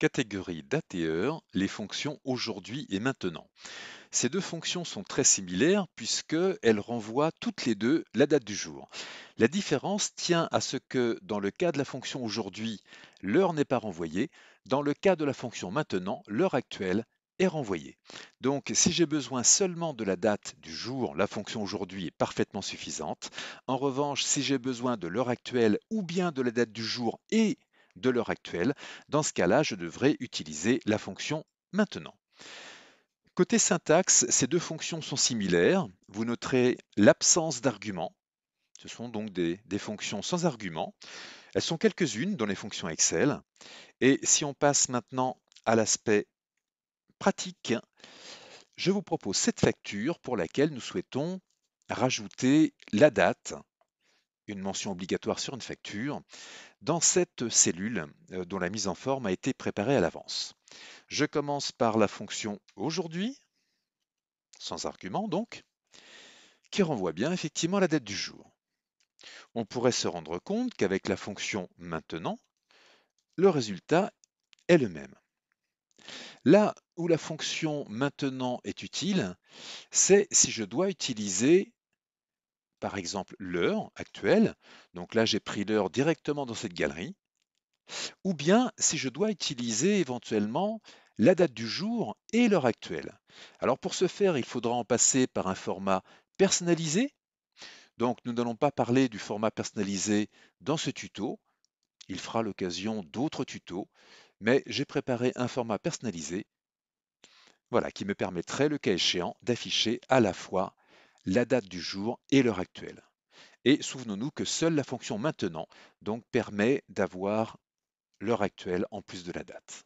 catégorie date et heure les fonctions aujourd'hui et maintenant. Ces deux fonctions sont très similaires puisqu'elles renvoient toutes les deux la date du jour. La différence tient à ce que dans le cas de la fonction aujourd'hui, l'heure n'est pas renvoyée. Dans le cas de la fonction maintenant, l'heure actuelle est renvoyée. Donc si j'ai besoin seulement de la date du jour, la fonction aujourd'hui est parfaitement suffisante. En revanche, si j'ai besoin de l'heure actuelle ou bien de la date du jour et de l'heure actuelle, dans ce cas-là, je devrais utiliser la fonction maintenant. Côté syntaxe, ces deux fonctions sont similaires. Vous noterez l'absence d'arguments. Ce sont donc des fonctions sans arguments. Elles sont quelques-unes dans les fonctions Excel. Et si on passe maintenant à l'aspect pratique, je vous propose cette facture pour laquelle nous souhaitons rajouter la date, une mention obligatoire sur une facture, dans cette cellule dont la mise en forme a été préparée à l'avance. Je commence par la fonction aujourd'hui, sans argument donc, qui renvoie bien effectivement la date du jour. On pourrait se rendre compte qu'avec la fonction maintenant, le résultat est le même. Là où la fonction maintenant est utile, c'est si je dois utiliser par exemple l'heure actuelle, donc là j'ai pris l'heure directement dans cette galerie, ou bien si je dois utiliser éventuellement la date du jour et l'heure actuelle. Alors pour ce faire, il faudra en passer par un format personnalisé. Donc nous n'allons pas parler du format personnalisé dans ce tuto, il fera l'occasion d'autres tutos, mais j'ai préparé un format personnalisé, voilà, qui me permettrait, le cas échéant, d'afficher à la fois la date du jour et l'heure actuelle. Et souvenons-nous que seule la fonction maintenant donc permet d'avoir l'heure actuelle en plus de la date.